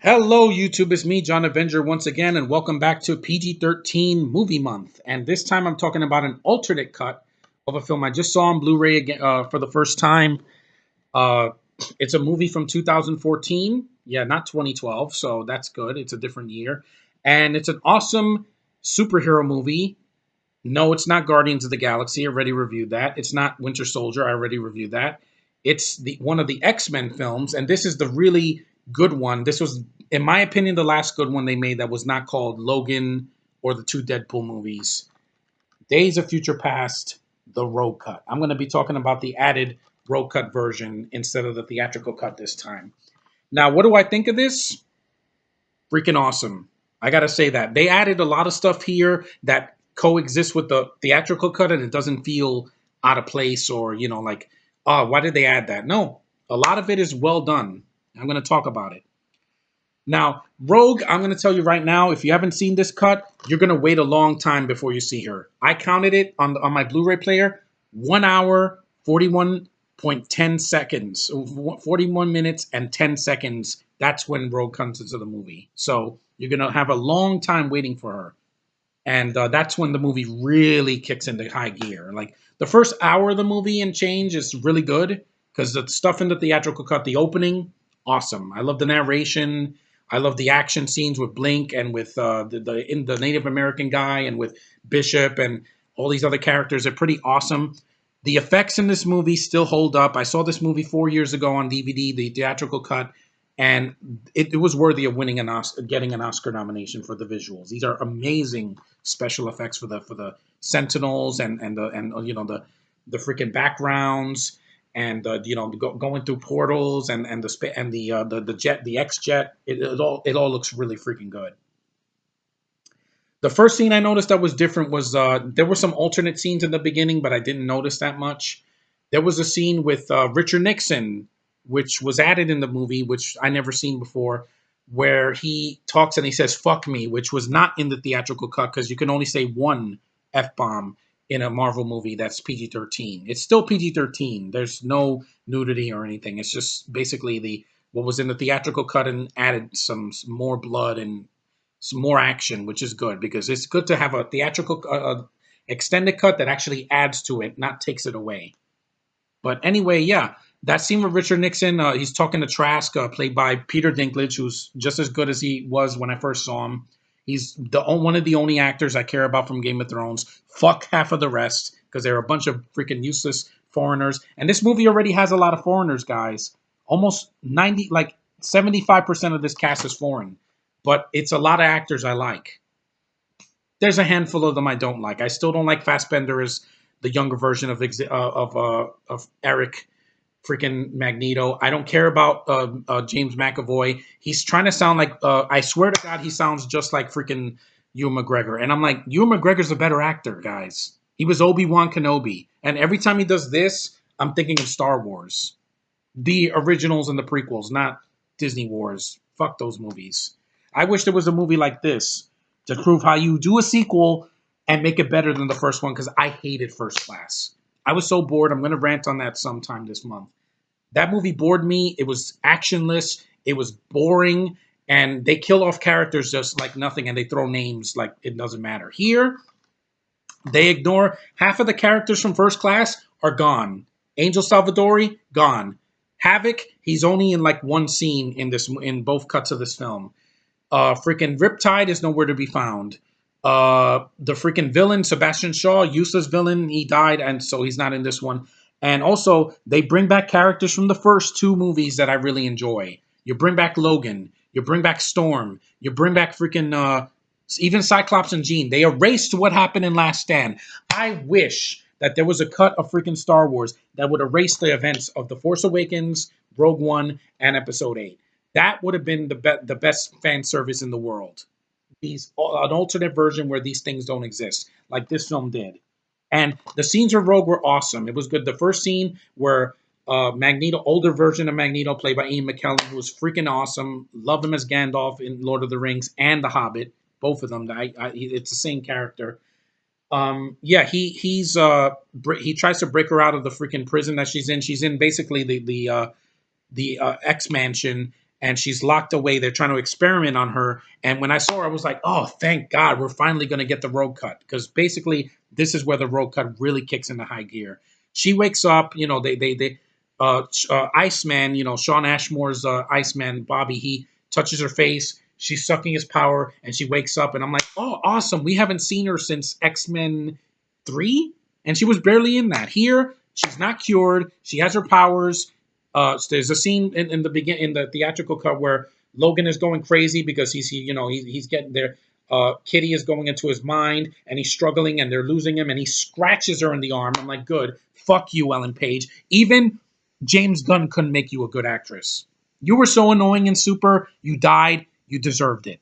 Hello, YouTube. It's me, John Avenger, once again, and welcome back to PG-13 Movie Month. And this time I'm talking about an alternate cut of a film I just saw on Blu-ray again for the first time. Uh, it's a movie from 2014. Yeah, not 2012, so that's good. It's a different year. And it's an awesome superhero movie. No, it's not Guardians of the Galaxy. I already reviewed that. It's not Winter Soldier. I already reviewed that. It's one of the X-Men films, and this is the really good one. This was, in my opinion, the last good one they made that was not called Logan or the two Deadpool movies. Days of Future Past, the Road Cut. I'm going to be talking about the added Road Cut version instead of the theatrical cut this time. Now, what do I think of this? Freaking awesome. I gotta say that they added a lot of stuff here that coexists with the theatrical cut, and it doesn't feel out of place or like, oh, why did they add that? No, a lot of it is well done. I'm going to talk about it. Now, Rogue, I'm going to tell you right now, if you haven't seen this cut, you're going to wait a long time before you see her. I counted it on my Blu-ray player, 1 hour, 41.10 seconds, 41 minutes and 10 seconds. That's when Rogue comes into the movie. So you're going to have a long time waiting for her. And that's when the movie really kicks into high gear. Like the first hour of the movie and change is really good because the stuff in the theatrical cut, the opening, awesome. I love the narration. I love the action scenes with Blink and with the Native American guy and with Bishop and all these other characters. Are pretty awesome. The effects in this movie still hold up. I saw this movie 4 years ago on DVD, the theatrical cut, and it was worthy of winning getting an Oscar nomination for the visuals. These are amazing special effects for the Sentinels and the freaking backgrounds and going through portals and the jet, the X jet. It all looks really freaking good. The first scene I noticed that was different was there were some alternate scenes in the beginning, but I didn't notice that much. There was a scene with Richard Nixon, which was added in the movie, which I never seen before, where he talks and he says "fuck me," which was not in the theatrical cut because you can only say one f bomb in a Marvel movie that's PG-13. It's still PG-13. There's no nudity or anything. It's just basically the what was in the theatrical cut and added some more blood and some more action, which is good because it's good to have a theatrical extended cut that actually adds to it, not takes it away. But anyway, yeah, that scene with Richard Nixon, he's talking to Trask, played by Peter Dinklage, who's just as good as he was when I first saw him. He's one of the only actors I care about from Game of Thrones. Fuck half of the rest, because they're a bunch of freaking useless foreigners. And this movie already has a lot of foreigners, guys. Almost 75% of this cast is foreign. But it's a lot of actors I like. There's a handful of them I don't like. I still don't like Fassbender as the younger version of Eric freaking Magneto. I don't care about James McAvoy. He's trying to sound like I swear to God, he sounds just like freaking Ewan McGregor. And I'm like, Ewan McGregor's a better actor, guys. He was Obi-Wan Kenobi, and every time he does this, I'm thinking of Star Wars, the originals and the prequels, not Disney Wars. Fuck those movies. I wish there was a movie like this to prove how you do a sequel and make it better than the first one because I hated First Class. I was so bored. I'm going to rant on that sometime this month. That movie bored me. It was actionless. It was boring. And they kill off characters just like nothing and they throw names like it doesn't matter. Here, they ignore half of the characters from First Class are gone. Angel Salvadori, gone. Havoc, he's only in like one scene in both cuts of this film. Freaking Riptide is nowhere to be found. The freaking villain, Sebastian Shaw, useless villain, he died, and so he's not in this one. And also, they bring back characters from the first two movies that I really enjoy. You bring back Logan. You bring back Storm. You bring back freaking even Cyclops and Jean. They erased what happened in Last Stand. I wish that there was a cut of freaking Star Wars that would erase the events of The Force Awakens, Rogue One, and Episode 8. That would have been the best fan service in the world. An alternate version where these things don't exist, like this film did. And the scenes with Rogue were awesome. It was good. The first scene where Magneto, older version of Magneto, played by Ian McKellen, who was freaking awesome. Love him as Gandalf in Lord of the Rings and The Hobbit. Both of them. It's the same character. Yeah, he tries to break her out of the freaking prison that she's in. She's in basically the X Mansion, and she's locked away. They're trying to experiment on her. And when I saw her, I was like, oh, thank God, we're finally going to get the road cut. Because basically, this is where the road cut really kicks into high gear. She wakes up, Iceman, Sean Ashmore's Iceman, Bobby, he touches her face. She's sucking his power, and she wakes up. And I'm like, oh, awesome. We haven't seen her since X-Men 3, and she was barely in that. Here, she's not cured. She has her powers. There's a scene in the in the theatrical cut where Logan is going crazy because he's getting there. Kitty is going into his mind and he's struggling and they're losing him and he scratches her in the arm. I'm like, good, fuck you, Ellen Page. Even James Gunn couldn't make you a good actress. You were so annoying in Super. You died. You deserved it.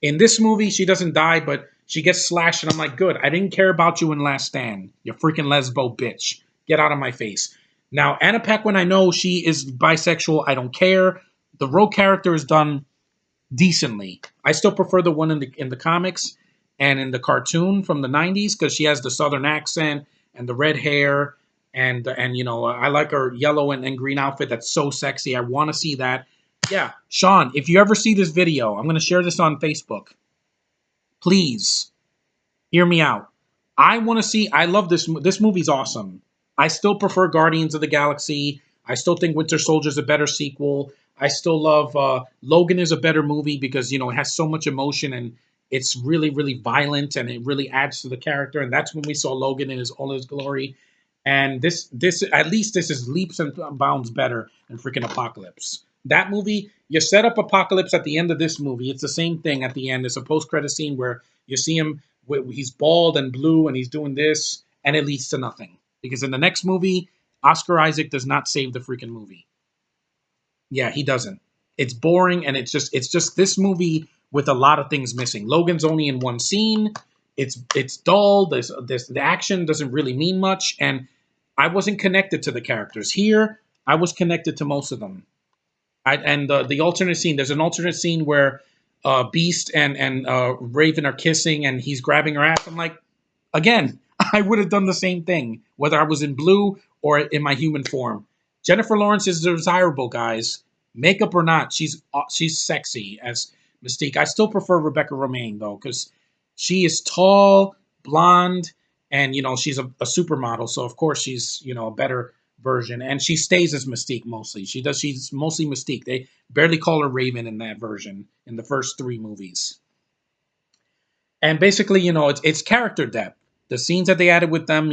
In this movie, she doesn't die, but she gets slashed, and I'm like, good. I didn't care about you in Last Stand. You freaking lesbo bitch. Get out of my face. Now, Anna Paquin, I know she is bisexual. I don't care. The Rogue character is done decently. I still prefer the one in the comics and in the cartoon from the 90s because she has the southern accent and the red hair and I like her yellow and green outfit. That's so sexy. I want to see that. Yeah, Sean, if you ever see this video, I'm going to share this on Facebook. Please hear me out. I want to see. I love this. This movie's awesome. I still prefer Guardians of the Galaxy. I still think Winter Soldier is a better sequel. I still love Logan is a better movie because it has so much emotion and it's really really violent and it really adds to the character. And that's when we saw Logan in all his glory. And this at least this is leaps and bounds better than freaking Apocalypse. That movie, you set up Apocalypse at the end of this movie. It's the same thing at the end. It's a post-credit scene where you see him, he's bald and blue and he's doing this, and it leads to nothing. Because in the next movie, Oscar Isaac does not save the freaking movie. Yeah, he doesn't. It's boring, and it's just this movie with a lot of things missing. Logan's only in one scene. It's dull. The action doesn't really mean much, and I wasn't connected to the characters. Here, I was connected to most of them. And the alternate scene, there's an alternate scene where Beast and Raven are kissing, and he's grabbing her ass. I'm like, again, I would have done the same thing, whether I was in blue or in my human form. Jennifer Lawrence is desirable, guys. Makeup or not, she's sexy as Mystique. I still prefer Rebecca Romaine though, because she is tall, blonde, and she's a supermodel. So of course she's a better version, and she stays as Mystique mostly. She's mostly Mystique. They barely call her Raven in that version in the first 3 movies. And basically, it's character depth. The scenes that they added with them,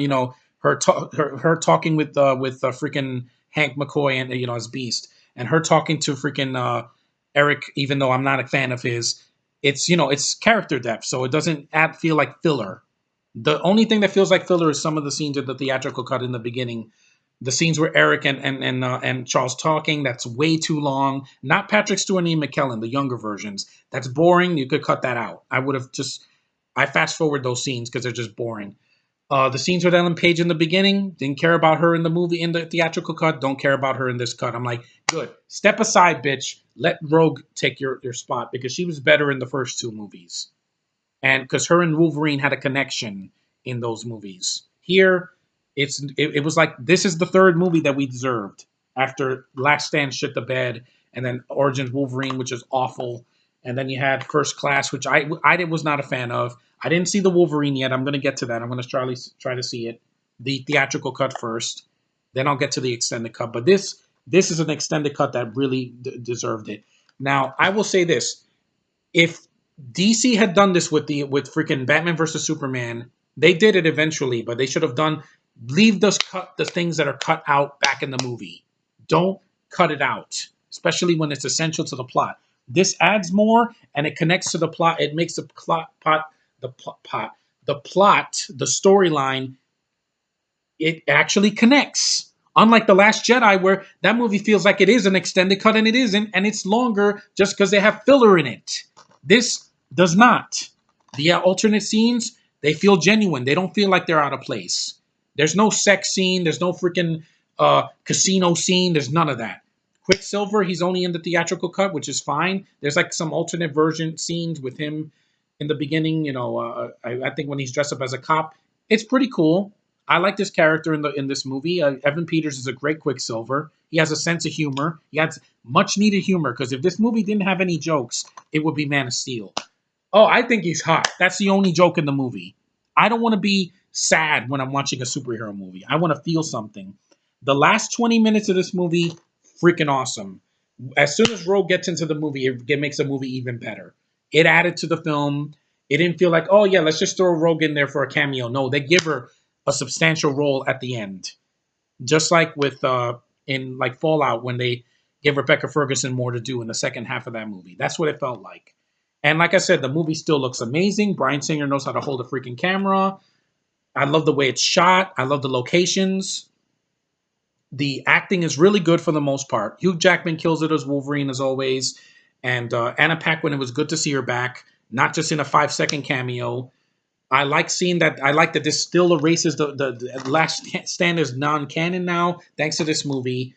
her talking with freaking Hank McCoy and as Beast, and her talking to freaking Eric, even though I'm not a fan of his. It's character depth, so it doesn't feel like filler. The only thing that feels like filler is some of the scenes of the theatrical cut in the beginning. The scenes where Eric and Charles talking, that's way too long. Not Patrick Stewart and Ian McKellen, the younger versions. That's boring. You could cut that out. I fast forward those scenes because they're just boring. The scenes with Ellen Page in the beginning, didn't care about her in the movie, in the theatrical cut, don't care about her in this cut. I'm like, good. Step aside, bitch. Let Rogue take your spot because she was better in the first 2 movies. And because her and Wolverine had a connection in those movies. Here, it was like this is the 3rd movie that we deserved after Last Stand shit the bed, and then Origins Wolverine, which is awful, and then you had First Class, which I was not a fan of. I didn't see the Wolverine yet. I'm going to get to that. I'm going to try to see it, the theatrical cut first, then I'll get to the extended cut. But this is an extended cut that really deserved it. Now I will say this: if DC had done this with freaking Batman versus Superman, they did it eventually, but they should have leave the things that are cut out back in the movie. Don't cut it out, especially when it's essential to the plot. This adds more and it connects to the plot. It makes the the storyline, it actually connects. Unlike The Last Jedi, where that movie feels like it is an extended cut and it isn't, and it's longer just because they have filler in it. This does not. The alternate scenes, they feel genuine. They don't feel like they're out of place. There's no sex scene. There's no freaking casino scene. There's none of that. Quicksilver, he's only in the theatrical cut, which is fine. There's like some alternate version scenes with him in the beginning. I think when he's dressed up as a cop, it's pretty cool. I like this character in this movie. Evan Peters is a great Quicksilver. He has a sense of humor. He has much needed humor because if this movie didn't have any jokes, it would be Man of Steel. Oh, I think he's hot. That's the only joke in the movie. I don't want to be sad when I'm watching a superhero movie. I want to feel something. The last 20 minutes of this movie, freaking awesome. As soon as Rogue gets into the movie, it makes the movie even better. It added to the film. It didn't feel like, oh yeah, let's just throw Rogue in there for a cameo. No, they give her a substantial role at the end. Just like with in like Fallout when they give Rebecca Ferguson more to do in the second half of that movie. That's what it felt like. And like I said, the movie still looks amazing. Bryan Singer knows how to hold a freaking camera. I love the way it's shot. I love the locations. The acting is really good for the most part. Hugh Jackman kills it as Wolverine as always. And Anna Paquin, it was good to see her back, not just in a 5-second cameo. I like seeing that. I like that this still erases the Last Stand is non-canon now, thanks to this movie.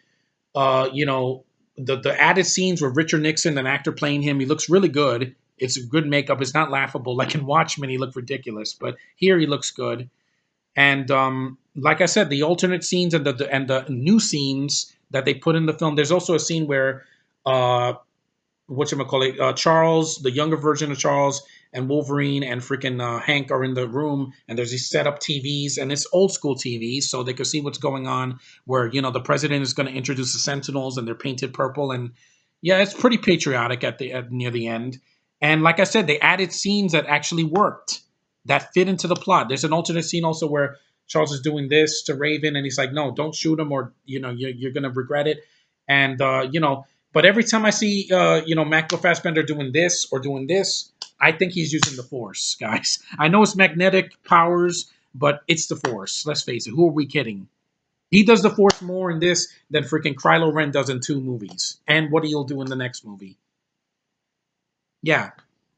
You know, the added scenes with Richard Nixon, an actor playing him, he looks really good. It's good makeup. It's not laughable like in Watchmen. He looked ridiculous, but here he looks good. And like I said, the alternate scenes and the new scenes that they put in the film. There's also a scene where whatchamacallit, Charles, the younger version of Charles, and Wolverine and freaking Hank are in the room, and there's these set up TVs, and it's old school TVs, so they could see what's going on. Where the president is going to introduce the Sentinels, and they're painted purple, and yeah, it's pretty patriotic near the end. And like I said, they added scenes that actually worked, that fit into the plot. There's an alternate scene also where Charles is doing this to Raven, and he's like, "No, don't shoot him, or you're going to regret it." And but every time I see, Michael Fassbender doing this or doing this, I think he's using the Force, guys. I know it's magnetic powers, but it's the Force. Let's face it. Who are we kidding? He does the Force more in this than freaking Kylo Ren does in 2 movies. And what he'll do in the next movie. Yeah,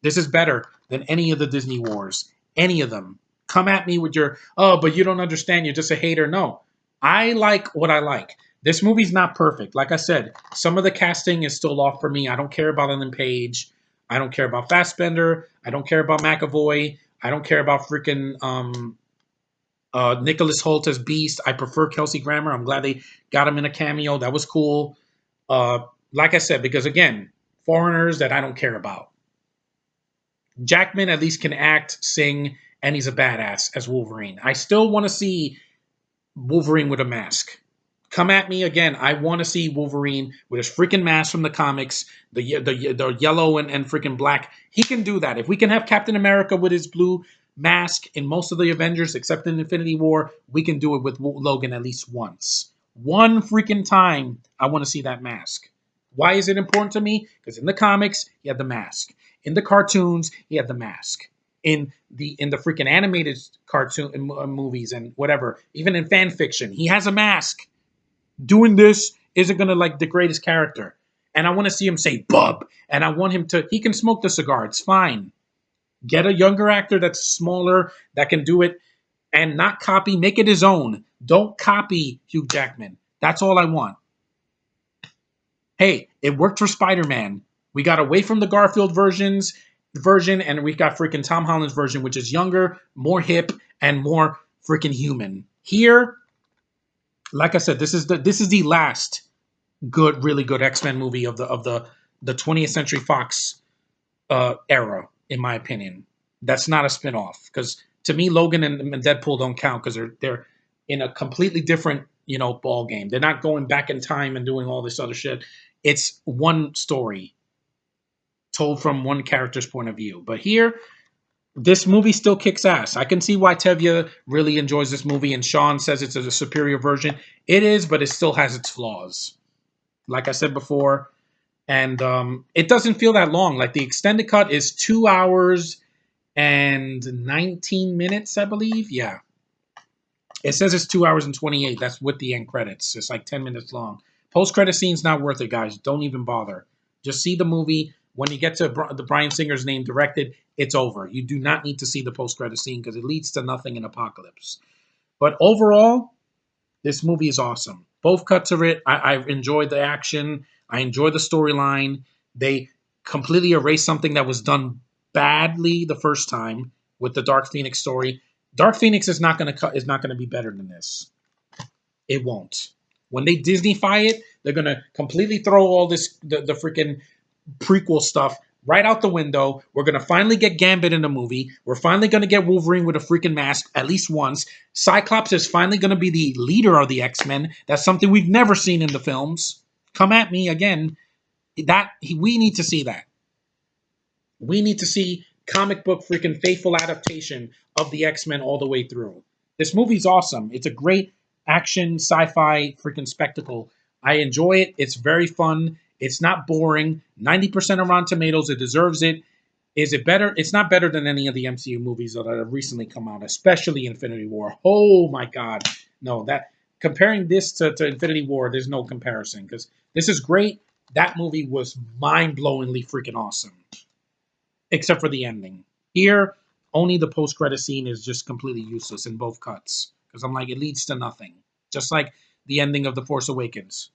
this is better than any of the Disney Wars. Any of them. Come at me with your, oh, but you don't understand. You're just a hater. No, I like what I like. This movie's not perfect. Like I said, some of the casting is still off for me. I don't care about Ellen Page. I don't care about Fassbender. I don't care about McAvoy. I don't care about freaking Nicholas Hoult as Beast. I prefer Kelsey Grammer. I'm glad they got him in a cameo. That was cool. Like I said, because again, foreigners that I don't care about. Jackman at least can act, sing, and he's a badass as Wolverine. I still want to see Wolverine with a mask. Come at me again. I want to see Wolverine with his freaking mask from the comics, the yellow and freaking black. He can do that. If we can have Captain America with his blue mask in most of the Avengers, except in Infinity War, we can do it with Logan at least once. One freaking time, I want to see that mask. Why is it important to me? Because in the comics, he had the mask. In the cartoons, he had the mask. In the freaking animated cartoon movies and whatever, even in fan fiction, he has a mask. Doing this isn't gonna like degrade his character. And I want to see him say bub. And I want him to he can smoke the cigar. It's fine. Get a younger actor that's smaller that can do it and not copy, make it his own. Don't copy Hugh Jackman. That's all I want. Hey, it worked for Spider-Man. We got away from the Garfield version, and we got freaking Tom Holland's version, which is younger, more hip, and more freaking human. Here, like I said, this is the last really good X-Men movie of the 20th Century Fox era, in my opinion. That's not a spin-off because to me, Logan and Deadpool don't count because they're in a completely different ball game. They're not going back in time and doing all this other shit. It's one story told from one character's point of view. But here, this movie still kicks ass. I can see why Tevye really enjoys this movie and Sean says it's a superior version. It is, but it still has its flaws. Like I said before, and it doesn't feel that long. Like the extended cut is 2 hours and 19 minutes, I believe. Yeah. It says it's 2 hours and 28. That's with the end credits. It's like 10 minutes long. Post-credit scene's not worth it, guys. Don't even bother. Just see the movie. When you get to the Bryan Singer's name directed, it's over. You do not need to see the post-credit scene because it leads to nothing in Apocalypse. But overall, this movie is awesome. Both cuts of it, I've enjoyed the action. I enjoy the storyline. They completely erased something that was done badly the first time with the Dark Phoenix story. Dark Phoenix is not going to cut. Is not going to be better than this. It won't. When they Disneyfy it, they're going to completely throw all this the freaking prequel stuff right out the window. We're going to finally get Gambit in the movie. We're finally going to get Wolverine with a freaking mask at least once. Cyclops is finally going to be the leader of the X-Men. That's something we've never seen in the films. Come at me again. We need to see that. We need to see comic book freaking faithful adaptation of the X-Men all the way through. This movie's awesome. It's a great action sci-fi freaking spectacle. I enjoy it. It's very fun. It's not boring. 90% of Rotten Tomatoes. It deserves it. Is it better? It's not better than any of the MCU movies that have recently come out, especially Infinity War. Oh my God. No, that comparing this to Infinity War, there's no comparison because this is great. That movie was mind-blowingly freaking awesome except for the ending. Here, only the post credit scene is just completely useless in both cuts because I'm like, it leads to nothing. Just like the ending of The Force Awakens.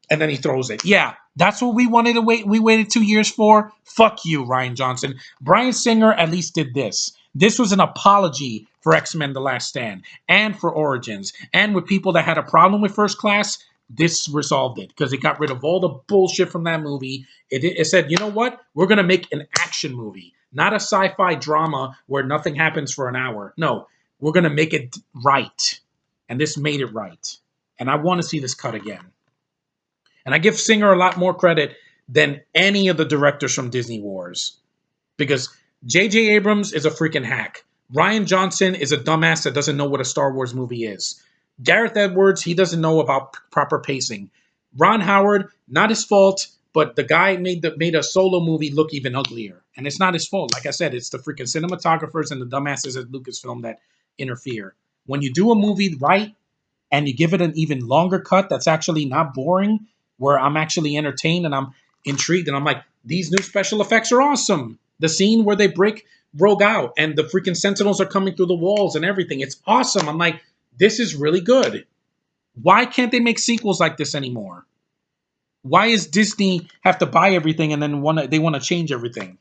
And then he throws it. Yeah, that's what we wanted to wait. We waited 2 years for. Fuck you, Ryan Johnson. Bryan Singer at least did this. This was an apology for X-Men The Last Stand and for Origins. And with people that had a problem with First Class, this resolved it because it got rid of all the bullshit from that movie. It said, you know what? We're going to make an action movie, not a sci-fi drama where nothing happens for an hour. No, we're going to make it right. And this made it right. And I want to see this cut again. And I give Singer a lot more credit than any of the directors from Disney Wars. Because J.J. Abrams is a freaking hack. Rian Johnson is a dumbass that doesn't know what a Star Wars movie is. Gareth Edwards, he doesn't know about proper pacing. Ron Howard, not his fault, but the guy made a solo movie look even uglier. And it's not his fault. Like I said, it's the freaking cinematographers and the dumbasses at Lucasfilm that interfere. When you do a movie right, and you give it an even longer cut that's actually not boring, where I'm actually entertained and I'm intrigued and I'm like, these new special effects are awesome. The scene where they break Rogue out and the freaking Sentinels are coming through the walls and everything, it's awesome. I'm like, this is really good. Why can't they make sequels like this anymore? Why is Disney have to buy everything and then they want to change everything?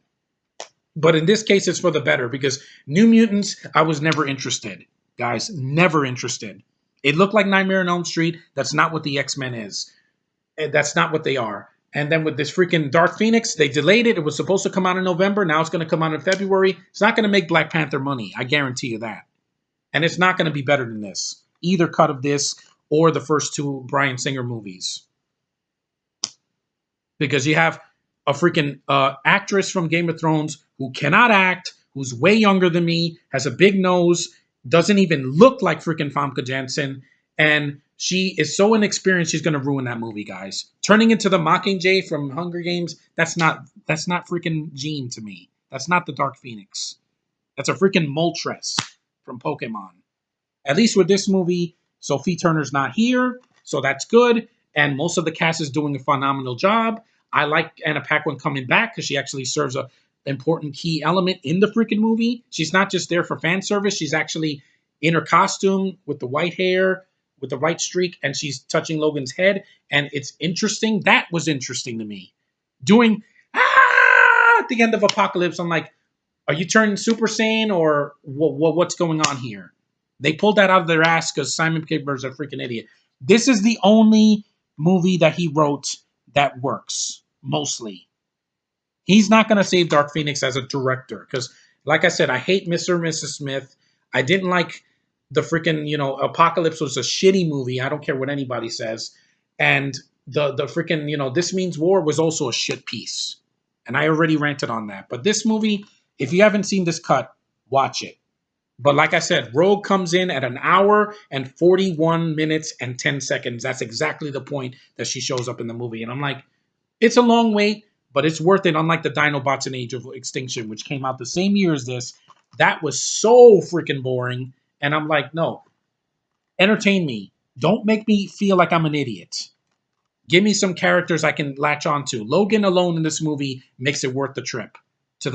But in this case, it's for the better because New Mutants, I was never interested. Guys, never interested. It looked like Nightmare on Elm Street. That's not what the X-Men is. And that's not what they are. And then with this freaking Dark Phoenix, they delayed it. It was supposed to come out in November. Now it's going to come out in February. It's not going to make Black Panther money. I guarantee you that. And it's not going to be better than this. Either cut of this or the first two Bryan Singer movies. Because you have a freaking actress from Game of Thrones who cannot act, who's way younger than me, has a big nose, doesn't even look like freaking Famke Janssen, and she is so inexperienced. She's gonna ruin that movie, guys. Turning into the Mockingjay from Hunger Games. That's not freaking Jean to me. That's not the Dark Phoenix. That's a freaking Moltres from Pokemon. At least with this movie, Sophie Turner's not here, so that's good. And most of the cast is doing a phenomenal job. I like Anna Paquin coming back because she actually serves a important key element in the freaking movie. She's not just there for fan service. She's actually in her costume with the white hair, with the white streak, and she's touching Logan's head. And it's interesting. That was interesting to me. Doing at the end of Apocalypse, I'm like, are you turning Super Saiyan or what's going on here? They pulled that out of their ass because Simon Pegber's a freaking idiot. This is the only movie that he wrote that works, mostly. He's not going to save Dark Phoenix as a director because, like I said, I hate Mr. and Mrs. Smith. I didn't like the freaking, Apocalypse was a shitty movie. I don't care what anybody says. And the freaking, This Means War was also a shit piece. And I already ranted on that. But this movie, if you haven't seen this cut, watch it. But like I said, Rogue comes in at an hour and 41 minutes and 10 seconds. That's exactly the point that she shows up in the movie. And I'm like, it's a long wait, but it's worth it. Unlike the Dinobots in Age of Extinction, which came out the same year as this. That was so freaking boring. And I'm like, no, entertain me. Don't make me feel like I'm an idiot. Give me some characters I can latch onto. Logan alone in this movie makes it worth the trip to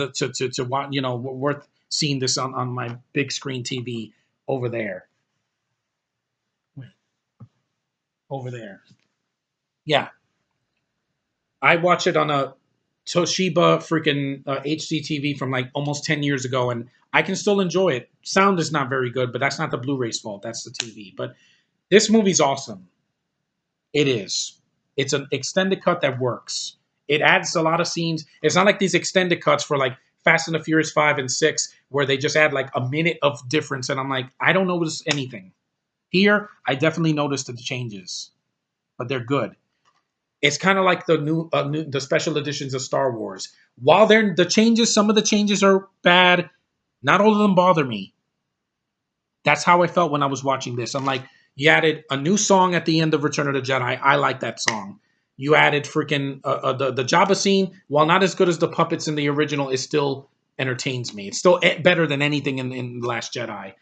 watch, worth seeing this on my big screen TV over there. Over there. Yeah. I watch it on a Toshiba freaking HDTV from like almost 10 years ago, and I can still enjoy it. Sound is not very good, but that's not the Blu-ray's fault. That's the TV. But this movie's awesome. It is. It's an extended cut that works. It adds a lot of scenes. It's not like these extended cuts for like Fast and the Furious 5 and 6 where they just add like a minute of difference. And I'm like, I don't notice anything. Here, I definitely noticed the changes, but they're good. It's kind of like the special editions of Star Wars. While they're the changes, some of the changes are bad. Not all of them bother me. That's how I felt when I was watching this. I'm like, you added a new song at the end of Return of the Jedi. I like that song. You added freaking the Jabba scene. While not as good as the puppets in the original, it still entertains me. It's still better than anything in the Last Jedi.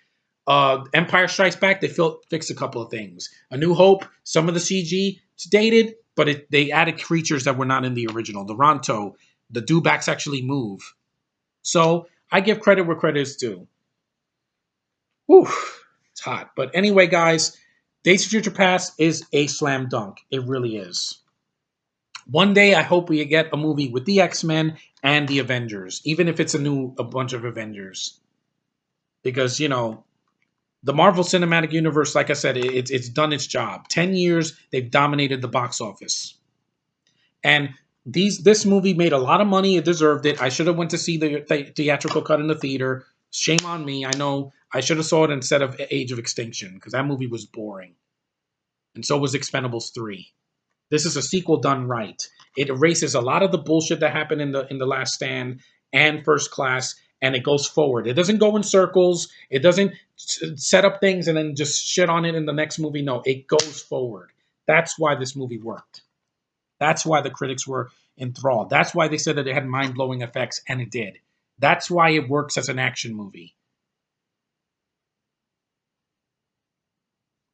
Empire Strikes Back, they fixed a couple of things. A New Hope, some of the CG, it's dated, but they added creatures that were not in the original. The Ronto, the dewbacks actually move. So I give credit where credit is due. Whew, it's hot. But anyway, guys, Days of Future Past is a slam dunk. It really is. One day, I hope we get a movie with the X-Men and the Avengers, even if it's a bunch of Avengers. Because, the Marvel Cinematic Universe, like I said, it's done its job. 10 years, they've dominated the box office. And this movie made a lot of money. It deserved it. I should have went to see the theatrical cut in the theater. Shame on me. I know I should have saw it instead of Age of Extinction because that movie was boring. And so was Expendables 3. This is a sequel done right. It erases a lot of the bullshit that happened in the Last Stand and First Class, and it goes forward. It doesn't go in circles. It doesn't set up things and then just shit on it in the next movie. No, it goes forward. That's why this movie worked. That's why the critics were enthralled. That's why they said that it had mind-blowing effects, and it did. That's why it works as an action movie.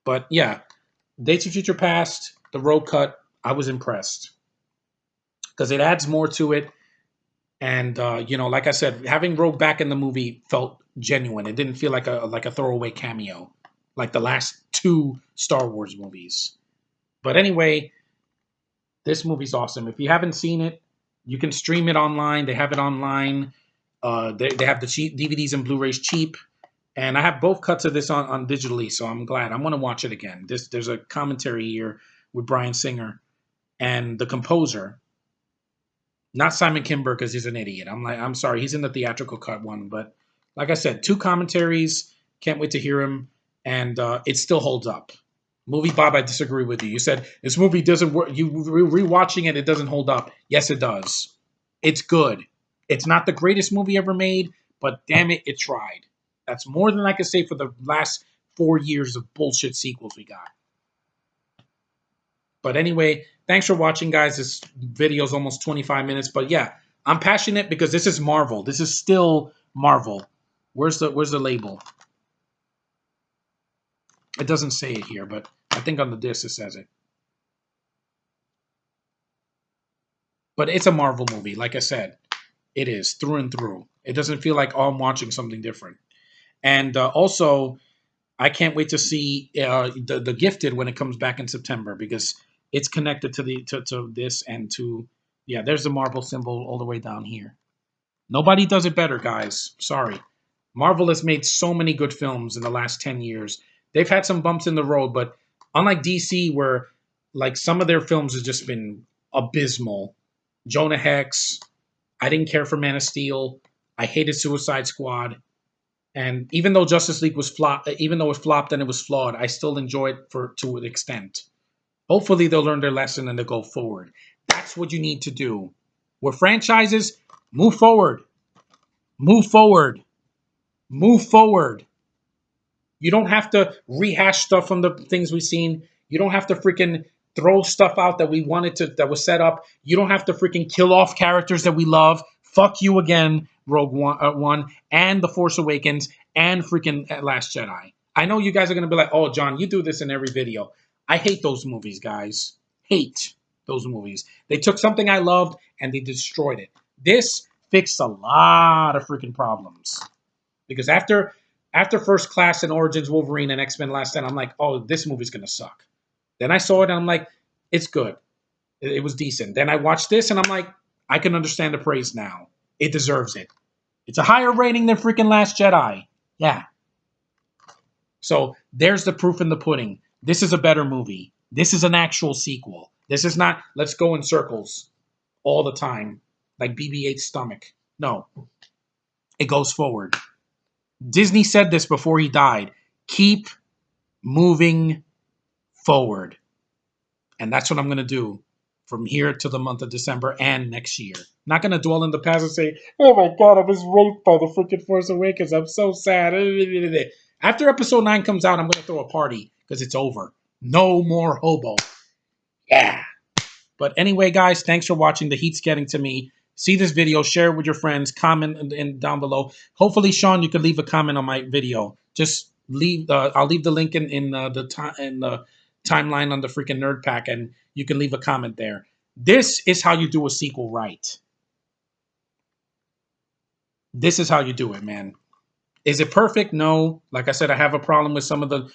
But yeah, Days of Future Past, the road cut, I was impressed because it adds more to it. And like I said, having Rogue back in the movie felt genuine. It didn't feel like a throwaway cameo, like the last two Star Wars movies. But anyway, this movie's awesome. If you haven't seen it, you can stream it online. They have it online. They have the cheap DVDs and Blu-rays cheap. And I have both cuts of this on digitally, so I'm glad. I'm going to watch it again. There's a commentary here with Bryan Singer and the composer, not Simon Kinberg because he's an idiot. I'm sorry, he's in the theatrical cut one, but like I said, two commentaries. Can't wait to hear him, and it still holds up. Movie Bob, I disagree with you. You said this movie doesn't work. You rewatching it, it doesn't hold up. Yes, it does. It's good. It's not the greatest movie ever made, but damn it, it tried. That's more than I could say for the last 4 years of bullshit sequels we got. But anyway, thanks for watching, guys. This video is almost 25 minutes, but yeah, I'm passionate because this is Marvel. This is still Marvel. Where's the label? It doesn't say it here, but I think on the disc it says it. But it's a Marvel movie, like I said. It is through and through. It doesn't feel like, oh, I'm watching something different. And also, I can't wait to see the Gifted when it comes back in September because it's connected to this and to there's the Marvel symbol all the way down here. Nobody does it better, guys. Sorry. Marvel has made so many good films in the last 10 years. They've had some bumps in the road, but unlike DC, where like some of their films have just been abysmal. Jonah Hex, I didn't care for Man of Steel. I hated Suicide Squad. And even though Justice League was flop, even though it flopped and it was flawed, I still enjoy it to an extent. Hopefully, they'll learn their lesson and they'll go forward. That's what you need to do. With franchises, move forward, move forward, move forward. You don't have to rehash stuff from the things we've seen. You don't have to freaking throw stuff out that we wanted to that was set up. You don't have to freaking kill off characters that we love. Fuck you again, Rogue One and The Force Awakens and freaking Last Jedi. I know you guys are gonna be like, "Oh, John, you do this in every video." I hate those movies, guys. Hate those movies. They took something I loved and they destroyed it. This fixed a lot of freaking problems because after First Class and Origins Wolverine and X-Men Last Stand, I'm like, oh, this movie's going to suck. Then I saw it and I'm like, it's good. It was decent. Then I watched this and I'm like, I can understand the praise now. It deserves it. It's a higher rating than freaking Last Jedi. Yeah. So there's the proof in the pudding. This is a better movie. This is an actual sequel. This is not let's go in circles all the time like BB-8's stomach. No, it goes forward. Disney said this before he died. Keep moving forward. And that's what I'm going to do from here to the month of December and next year. Not going to dwell in the past and say, oh my God, I was raped by the freaking Force Awakens. I'm so sad. After episode 9 comes out, I'm going to throw a party because it's over. No more hobo. Yeah. But anyway, guys, thanks for watching. The heat's getting to me. See this video, share it with your friends, comment down below. Hopefully, Sean, you can leave a comment on my video. Just leave. I'll leave the link in the timeline on the freaking Nerd Pack, and you can leave a comment there. This is how you do a sequel right. This is how you do it, man. Is it perfect? No. Like I said, I have a problem with some of the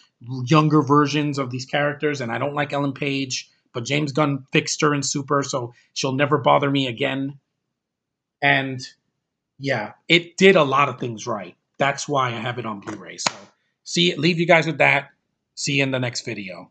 younger versions of these characters, and I don't like Ellen Page. But James Gunn fixed her in Super, so she'll never bother me again. And yeah, it did a lot of things right. That's why I have it on Blu-ray. So leave you guys with that. See you in the next video.